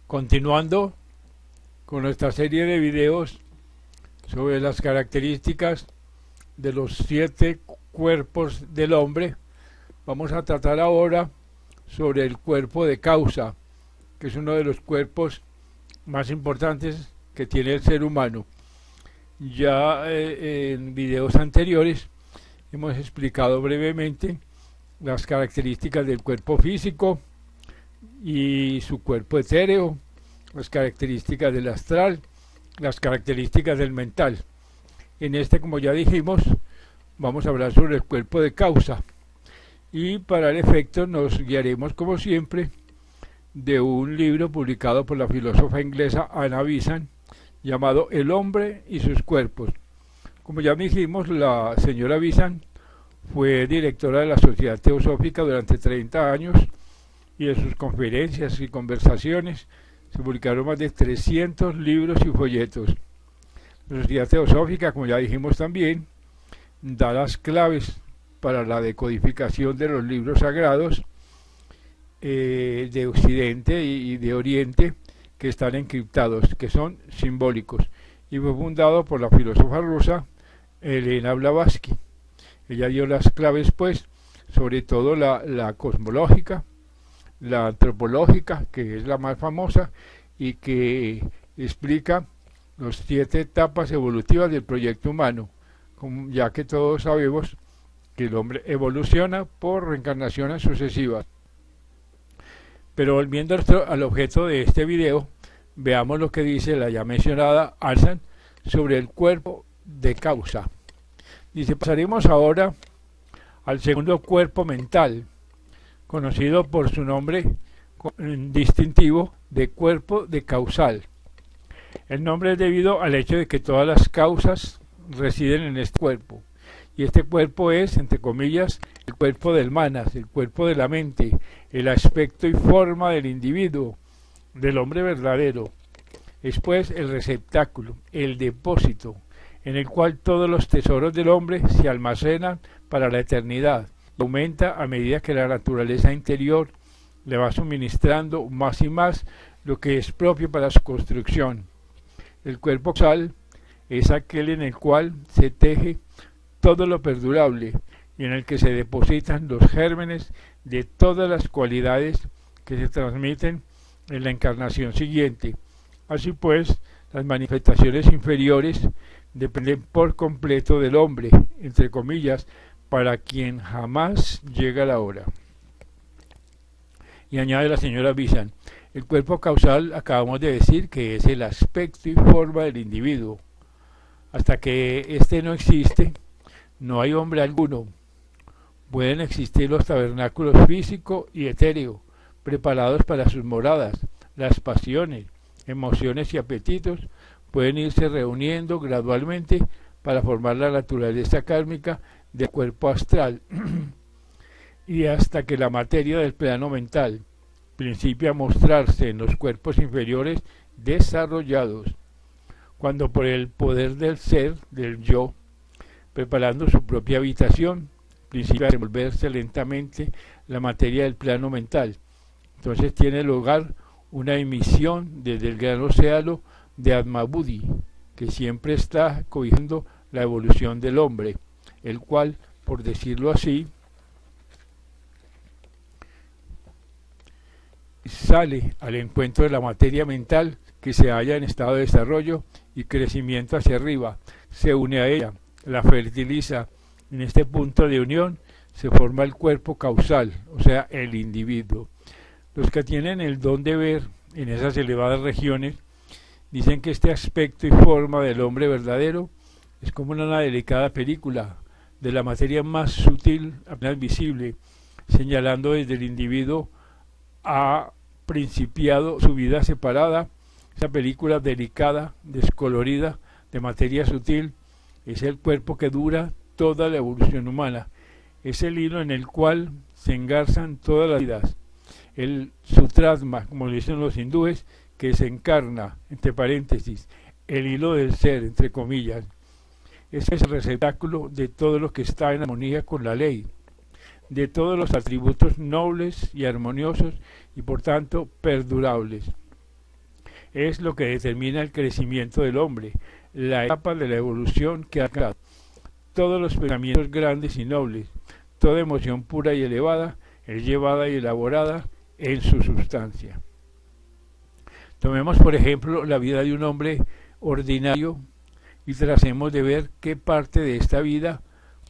Continuando con nuestra serie de videos sobre las características de los 7 cuerpos del hombre, vamos a tratar ahora sobre el cuerpo de causa, que es uno de los cuerpos más importantes que tiene el ser humano. Ya en videos anteriores hemos explicado brevemente las características del cuerpo físico y su cuerpo etéreo, las características del astral, las características del mental. En este, como ya dijimos, vamos a hablar sobre el cuerpo de causa, y para el efecto nos guiaremos como siempre de un libro publicado por la filósofa inglesa Anna Besant llamado El hombre y sus cuerpos. Como ya dijimos, la señora Besant fue directora de la Sociedad Teosófica durante 30 años, y de sus conferencias y conversaciones se publicaron más de 300 libros y folletos. La Sociedad Teosófica, como ya dijimos también, da las claves para la decodificación de los libros sagrados de Occidente y de Oriente, que están encriptados, que son simbólicos, y fue fundado por la filósofa rusa Elena Blavatsky. Ella dio las claves, pues, sobre todo la cosmológica, la antropológica, que es la más famosa y que explica las 7 etapas evolutivas del proyecto humano, ya que todos sabemos que el hombre evoluciona por reencarnaciones sucesivas. Pero volviendo al objeto de este video, veamos lo que dice la ya mencionada Besant sobre el cuerpo de causa. Dice: pasaremos ahora al segundo cuerpo mental, conocido por su nombre distintivo de cuerpo de causal. El nombre es debido al hecho de que todas las causas residen en este cuerpo, y este cuerpo es, entre comillas, el cuerpo del manas, el cuerpo de la mente, el aspecto y forma del individuo, del hombre verdadero. Es pues el receptáculo, el depósito, en el cual todos los tesoros del hombre se almacenan para la eternidad. Aumenta a medida que la naturaleza interior le va suministrando más y más lo que es propio para su construcción. El cuerpo causal es aquel en el cual se teje todo lo perdurable y en el que se depositan los gérmenes de todas las cualidades que se transmiten en la encarnación siguiente. Así pues, las manifestaciones inferiores dependen por completo del hombre, entre comillas, para quien jamás llega la hora. Y añade la señora Besant: el cuerpo causal acabamos de decir que es el aspecto y forma del individuo. Hasta que éste no existe, no hay hombre alguno. Pueden existir los tabernáculos físico y etéreo, preparados para sus moradas. Las pasiones, emociones y apetitos pueden irse reuniendo gradualmente para formar la naturaleza kármica del cuerpo astral, y hasta que la materia del plano mental principia a mostrarse en los cuerpos inferiores desarrollados, cuando por el poder del ser, del yo, preparando su propia habitación, principia a revolverse lentamente la materia del plano mental. Entonces tiene lugar una emisión desde el gran océano de Atma-Buddhi, que siempre está cobijando la evolución del hombre, el cual, por decirlo así, sale al encuentro de la materia mental que se halla en estado de desarrollo y crecimiento hacia arriba, se une a ella, la fertiliza. En este punto de unión se forma el cuerpo causal, o sea, el individuo. Los que tienen el don de ver en esas elevadas regiones dicen que este aspecto y forma del hombre verdadero es como una delicada película de la materia más sutil, apenas visible, señalando desde el individuo ha principiado su vida separada. Esa película delicada, descolorida, de materia sutil, es el cuerpo que dura toda la evolución humana. Es el hilo en el cual se engarzan todas las vidas. El sutrasma, como le dicen los hindúes, que se encarna, entre paréntesis, el hilo del ser, entre comillas. Ese es el receptáculo de todo lo que está en armonía con la ley, de todos los atributos nobles y armoniosos y por tanto perdurables. es lo que determina el crecimiento del hombre, la etapa de la evolución que ha creado. Todos los pensamientos grandes y nobles, toda emoción pura y elevada, es llevada y elaborada en su sustancia. Tomemos por ejemplo la vida de un hombre ordinario y tratemos de ver qué parte de esta vida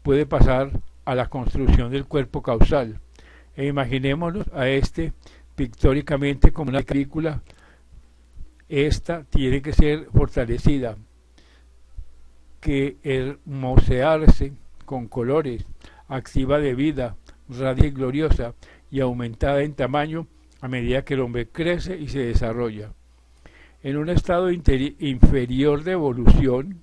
puede pasar a la construcción del cuerpo causal. E imaginémonos a este pictóricamente como una película. Esta tiene que ser fortalecida, que hermosearse con colores, activa de vida, radiante y gloriosa, y aumentada en tamaño a medida que el hombre crece y se desarrolla. En un estado inferior de evolución,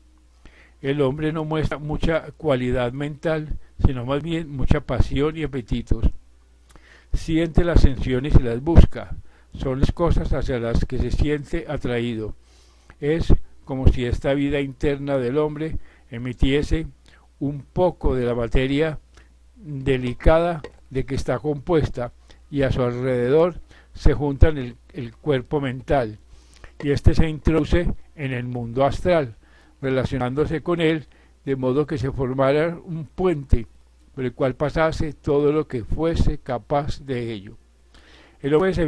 el hombre no muestra mucha cualidad mental, sino más bien mucha pasión y apetitos. Siente las sensaciones y las busca. Son las cosas hacia las que se siente atraído. Es como si esta vida interna del hombre emitiese un poco de la materia delicada de que está compuesta, y a su alrededor se juntan el cuerpo mental, y este se introduce en el mundo astral, relacionándose con él de modo que se formara un puente por el cual pasase todo lo que fuese capaz de ello. El hombre se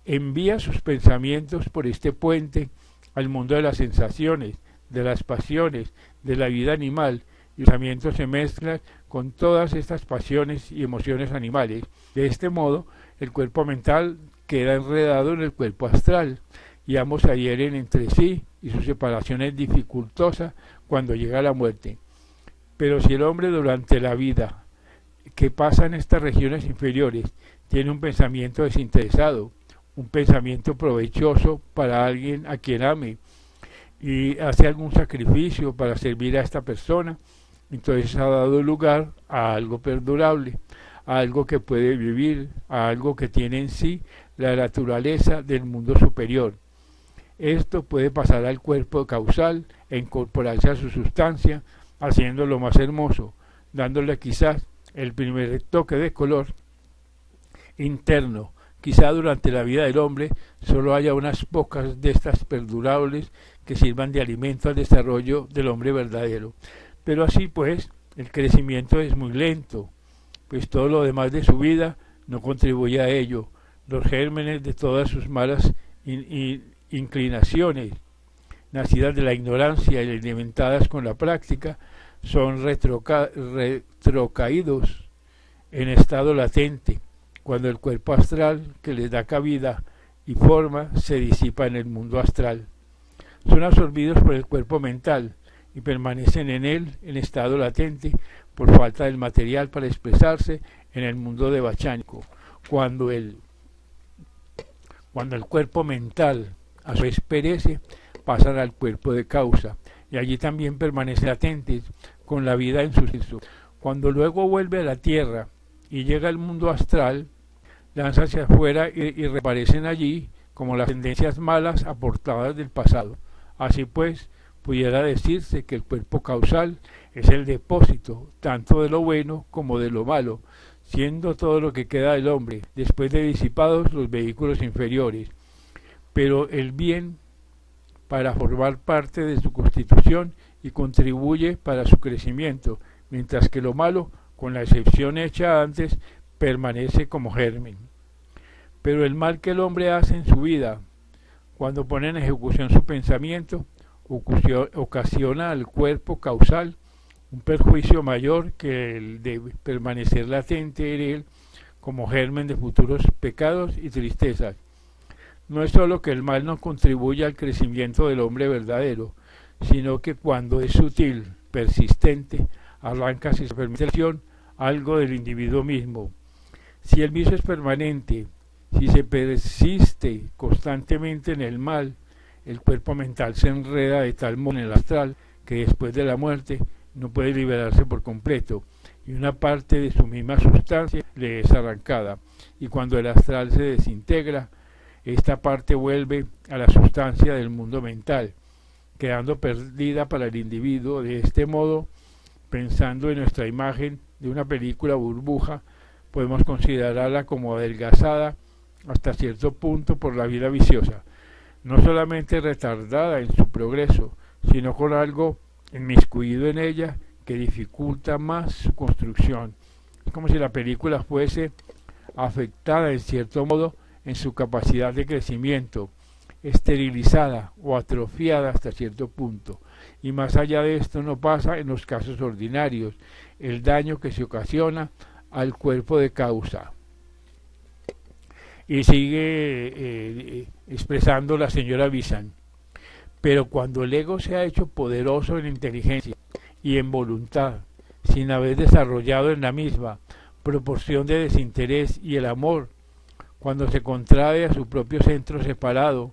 envía sus pensamientos por este puente al mundo de las sensaciones, de las pasiones, de la vida animal, y los pensamientos se mezclan con todas estas pasiones y emociones animales. De este modo, el cuerpo mental queda enredado en el cuerpo astral, y ambos se adhieren entre sí, y su separación es dificultosa cuando llega la muerte. Pero si el hombre durante la vida que pasa en estas regiones inferiores tiene un pensamiento desinteresado, un pensamiento provechoso para alguien a quien ame, y hace algún sacrificio para servir a esta persona, entonces ha dado lugar a algo perdurable, a algo que puede vivir, a algo que tiene en sí la naturaleza del mundo superior. Esto puede pasar al cuerpo causal e incorporarse a su sustancia, haciéndolo más hermoso, dándole quizás el primer toque de color interno. Quizá durante la vida del hombre solo haya unas pocas de estas perdurables que sirvan de alimento al desarrollo del hombre verdadero. Pero así pues, el crecimiento es muy lento, pues todo lo demás de su vida no contribuye a ello. Los gérmenes de todas sus malas inclinaciones, nacidas de la ignorancia y alimentadas con la práctica, son retrocaídos en estado latente, cuando el cuerpo astral que les da cabida y forma se disipa en el mundo astral. Son absorbidos por el cuerpo mental y permanecen en él en estado latente por falta del material para expresarse en el mundo devachánico. Cuando el cuerpo mental a su vez perece, pasan al cuerpo de causa, y allí también permanecen latentes con la vida en su sexo. Cuando luego vuelve a la tierra y llega al mundo astral, lanza hacia afuera y reaparecen allí como las tendencias malas aportadas del pasado. Así pues, pudiera decirse que el cuerpo causal es el depósito tanto de lo bueno como de lo malo, siendo todo lo que queda del hombre, después de disipados los vehículos inferiores. Pero el bien para formar parte de su constitución y contribuye para su crecimiento, mientras que lo malo, con la excepción hecha antes, permanece como germen. Pero el mal que el hombre hace en su vida, cuando pone en ejecución su pensamiento, ocasiona al cuerpo causal un perjuicio mayor que el de permanecer latente en él como germen de futuros pecados y tristezas. No es sólo que el mal no contribuya al crecimiento del hombre verdadero, sino que cuando es sutil, persistente, arranca sin permisión algo del individuo mismo. Si el vicio es permanente, si se persiste constantemente en el mal, el cuerpo mental se enreda de tal modo en el astral que después de la muerte no puede liberarse por completo, y una parte de su misma sustancia le es arrancada, y cuando el astral se desintegra, esta parte vuelve a la sustancia del mundo mental, quedando perdida para el individuo. De este modo, pensando en nuestra imagen de una película burbuja, podemos considerarla como adelgazada hasta cierto punto por la vida viciosa. no solamente retardada en su progreso, sino con algo inmiscuido en ella que dificulta más su construcción. Es como si la película fuese afectada en cierto modo en su capacidad de crecimiento, esterilizada o atrofiada hasta cierto punto. Y más allá de esto no pasa en los casos ordinarios, el daño que se ocasiona al cuerpo de causa. Y sigue expresando la señora Visan. Pero cuando el ego se ha hecho poderoso en inteligencia y en voluntad, sin haber desarrollado en la misma proporción de desinterés y el amor, cuando se contrae a su propio centro separado,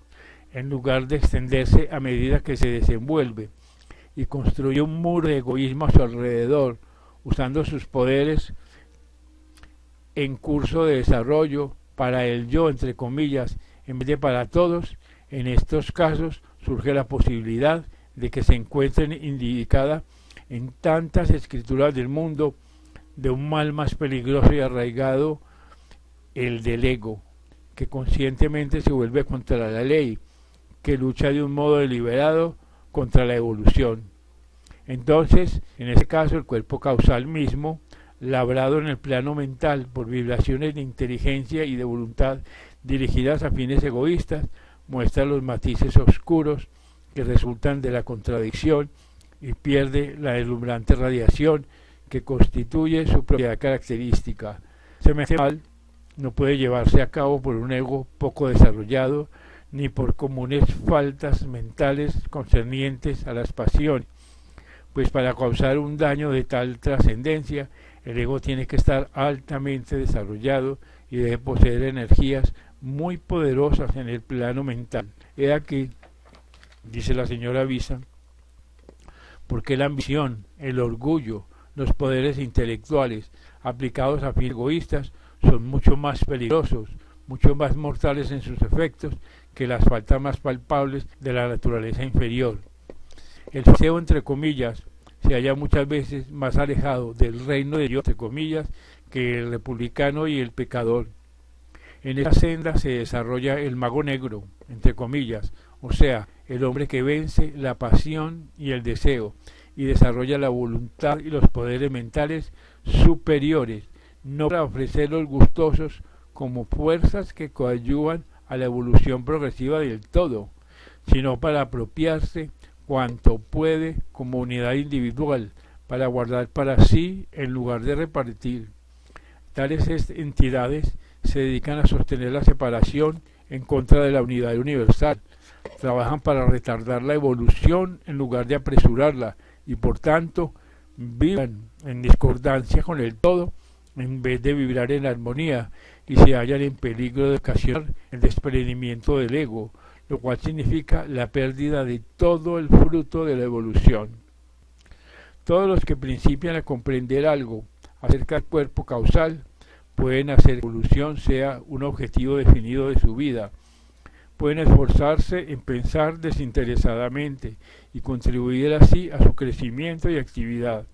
en lugar de extenderse a medida que se desenvuelve, y construye un muro de egoísmo a su alrededor, usando sus poderes en curso de desarrollo para el yo, entre comillas, en vez de para todos, en estos casos surge la posibilidad de que se encuentren indicada en tantas escrituras del mundo de un mal más peligroso y arraigado, el del ego, que conscientemente se vuelve contra la ley, que lucha de un modo deliberado contra la evolución. Entonces, en este caso, el cuerpo causal mismo, labrado en el plano mental por vibraciones de inteligencia y de voluntad dirigidas a fines egoístas, muestra los matices oscuros que resultan de la contradicción y pierde la deslumbrante radiación que constituye su propia característica. Semejante mal no puede llevarse a cabo por un ego poco desarrollado, ni por comunes faltas mentales concernientes a las pasiones, pues para causar un daño de tal trascendencia, el ego tiene que estar altamente desarrollado y debe poseer energías muy poderosas en el plano mental. He aquí, dice la señora Visa, porque la ambición, el orgullo, los poderes intelectuales aplicados a fines egoístas son mucho más peligrosos, mucho más mortales en sus efectos que las faltas más palpables de la naturaleza inferior. El deseo, entre comillas, se halla muchas veces más alejado del reino de Dios, entre comillas, que el republicano y el pecador. En esa senda se desarrolla el mago negro, entre comillas, o sea, el hombre que vence la pasión y el deseo, y desarrolla la voluntad y los poderes mentales superiores, no para ofrecerlos gustosos como fuerzas que coadyuvan a la evolución progresiva del todo, sino para apropiarse cuanto puede como unidad individual, para guardar para sí en lugar de repartir. Tales entidades se dedican a sostener la separación en contra de la unidad universal, trabajan para retardar la evolución en lugar de apresurarla y por tanto viven en discordancia con el todo en vez de vibrar en armonía y se hallan en peligro de ocasionar el desprendimiento del ego, lo cual significa la pérdida de todo el fruto de la evolución. Todos los que principian a comprender algo acerca del cuerpo causal pueden hacer que la evolución sea un objetivo definido de su vida, pueden esforzarse en pensar desinteresadamente y contribuir así a su crecimiento y actividad.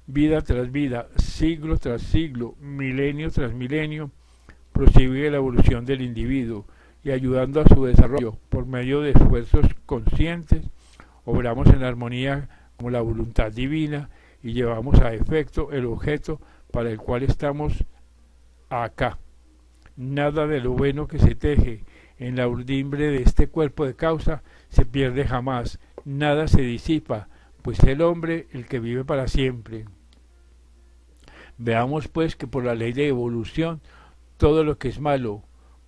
Vida tras vida, siglo tras siglo, milenio tras milenio, prosigue la evolución del individuo y ayudando a su desarrollo por medio de esfuerzos conscientes, obramos en armonía con la voluntad divina y llevamos a efecto el objeto para el cual estamos acá. Nada de lo bueno que se teje en la urdimbre de este cuerpo de causa se pierde jamás, nada se disipa, pues es el hombre el que vive para siempre. Veamos pues que por la ley de evolución, todo lo que es malo,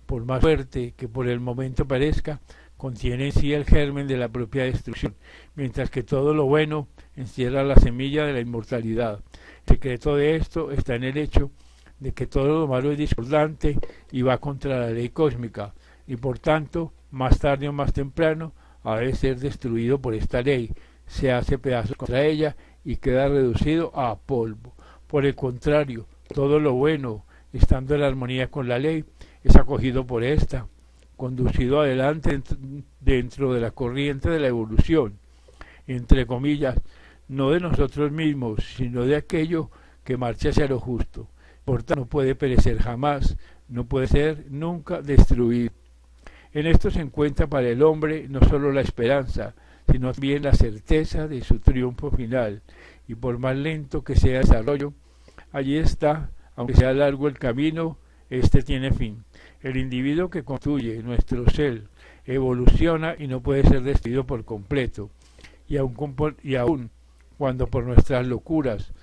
por más fuerte que por el momento parezca, contiene en sí el germen de la propia destrucción, mientras que todo lo bueno encierra la semilla de la inmortalidad. El secreto de esto está en el hecho de que todo lo malo es discordante y va contra la ley cósmica, y por tanto, más tarde o más temprano, ha de ser destruido por esta ley, se hace pedazos contra ella y queda reducido a polvo. Por el contrario, todo lo bueno, estando en armonía con la ley, es acogido por esta, conducido adelante dentro de la corriente de la evolución, entre comillas, no de nosotros mismos, sino de aquello que marcha hacia lo justo. Por tanto, no puede perecer jamás, no puede ser nunca destruido. En esto se encuentra para el hombre no solo la esperanza, sino también la certeza de su triunfo final, y por más lento que sea el desarrollo, allí está, aunque sea largo el camino, este tiene fin. El individuo que constituye nuestro ser evoluciona y no puede ser destruido por completo, y aun cuando por nuestras locuras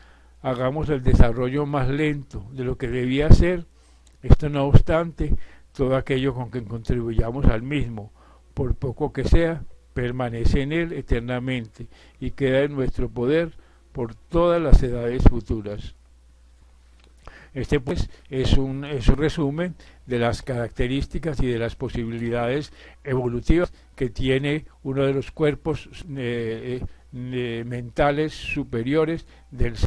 hagamos el desarrollo más lento de lo que debía ser, esto no obstante, todo aquello con que contribuyamos al mismo, por poco que sea, permanece en él eternamente y queda en nuestro poder por todas las edades futuras. Este pues es un resumen de las características y de las posibilidades evolutivas que tiene uno de los cuerpos mentales superiores del ser.